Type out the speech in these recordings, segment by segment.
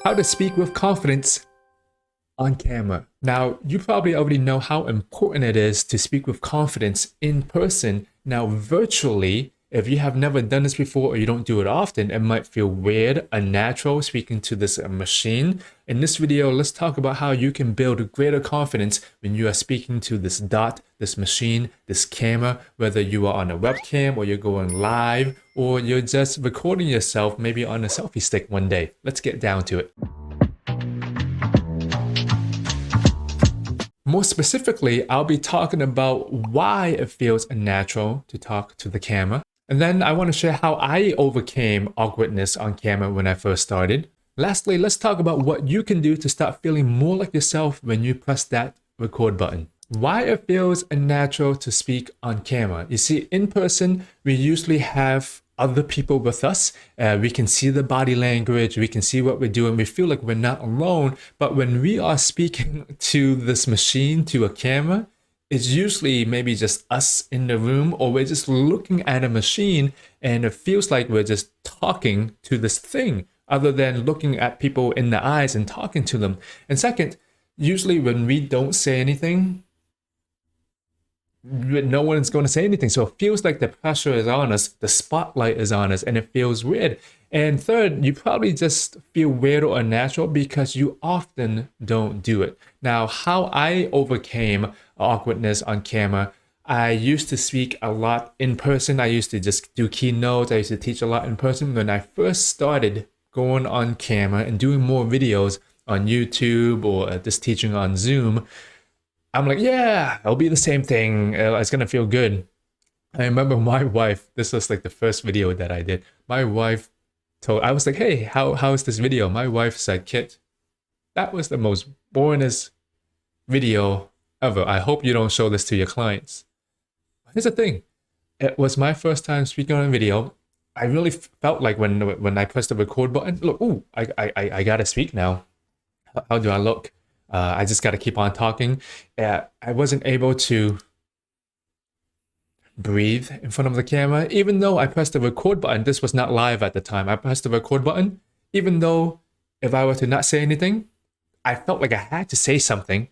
How to speak with confidence on camera. Now, you probably already know how important it is to speak with confidence in person. Now, virtually, if you have never done this before or you don't do it often, it might feel weird, unnatural speaking to this machine. In this video, let's talk about how you can build greater confidence when you are speaking to this dot, this machine, this camera, whether you are on a webcam or you're going live or you're just recording yourself maybe on a selfie stick one day. Let's get down to it. More specifically, I'll be talking about why it feels unnatural to talk to the camera. And then I want to share how I overcame awkwardness on camera when I first started. Lastly, let's talk about what you can do to start feeling more like yourself when you press that record button. Why it feels unnatural to speak on camera. You see, in person, we usually have other people with us. We can see the body language, we can see what we're doing, we feel like we're not alone. But when we are speaking to this machine, to a camera, it's usually maybe just us in the room, or we're just looking at a machine and it feels like we're just talking to this thing other than looking at people in the eyes and talking to them. And second, usually when we don't say anything, no one's going to say anything. So it feels like the pressure is on us, the spotlight is on us, and it feels weird. And third, you probably just feel weird or unnatural because you often don't do it. Now, how I overcame awkwardness on camera, I used to speak a lot in person. I used to just do keynotes. I used to teach a lot in person. When I first started going on camera and doing more videos on YouTube or just teaching on Zoom, I'm like, yeah, it'll be the same thing. It's going to feel good. I remember my wife, this was like the first video that I did. My wife I was like, hey, how's this video? My wife said, Kit, that was the most boringest video ever. I hope you don't show this to your clients. Here's the thing. It was my first time speaking on a video. I really felt like when I pressed the record button, look, ooh, I got to speak now. How do I look? I just got to keep on talking. I wasn't able to breathe in front of the camera. Even though I pressed the record button, this was not live at the time. I pressed the record button. Even though if I were to not say anything, I felt like I had to say something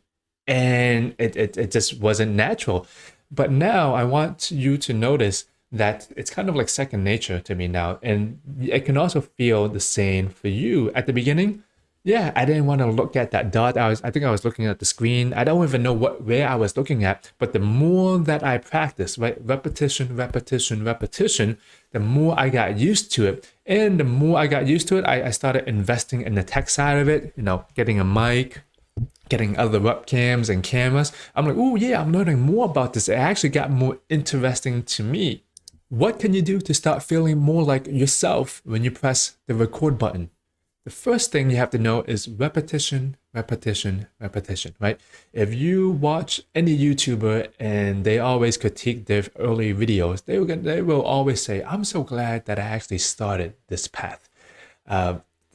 and it just wasn't natural. But now I want you to notice that it's kind of like second nature to me now. And it can also feel the same for you. At the beginning, yeah, I didn't want to look at that dot. I think I was looking at the screen. I don't even know where I was looking at. But the more that I practiced, right, repetition, the more I got used to it. And the more I got used to it, I started investing in the tech side of it, getting a mic, getting other webcams and cameras. I'm like, oh yeah, I'm learning more about this. It actually got more interesting to me. What can you do to start feeling more like yourself when you press the record button? The first thing you have to know is repetition, right? If you watch any YouTuber and they always critique their early videos, they will always say, I'm so glad that I actually started this path.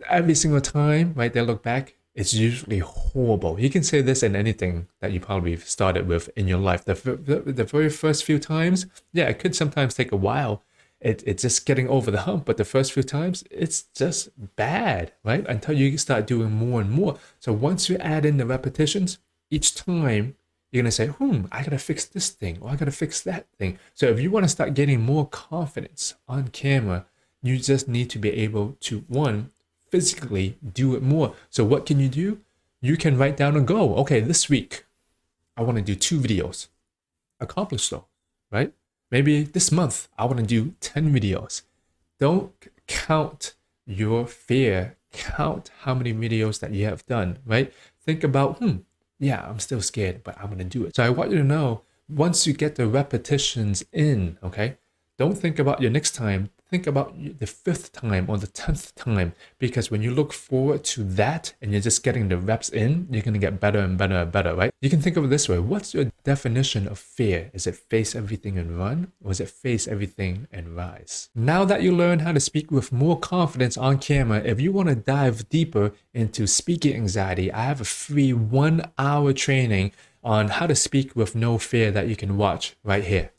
Every single time, right, they look back, it's usually horrible. You can say this in anything that you probably started with in your life. The very first few times, yeah, it could sometimes take a while. It's just getting over the hump, but the first few times, it's just bad, right? Until you start doing more and more. So once you add in the repetitions, each time you're going to say, I got to fix this thing, or I got to fix that thing. So if you want to start getting more confidence on camera, you just need to be able to, one, physically do it more. So what can you do? You can write down a goal. Okay, this week, I want to do 2 videos. Accomplish those, right? Maybe this month, I want to do 10 videos. Don't count your fear. Count how many videos that you have done, right? Think about, yeah, I'm still scared, but I'm going to do it. So I want you to know, once you get the repetitions in, okay, don't think about your next time. Think about the 5th time or the 10th time, because when you look forward to that and you're just getting the reps in, you're going to get better and better and better, right? You can think of it this way. What's your definition of fear? Is it face everything and run, or is it face everything and rise? Now that you learn how to speak with more confidence on camera, if you want to dive deeper into speaking anxiety, I have a free 1-hour training on how to speak with no fear that you can watch right here.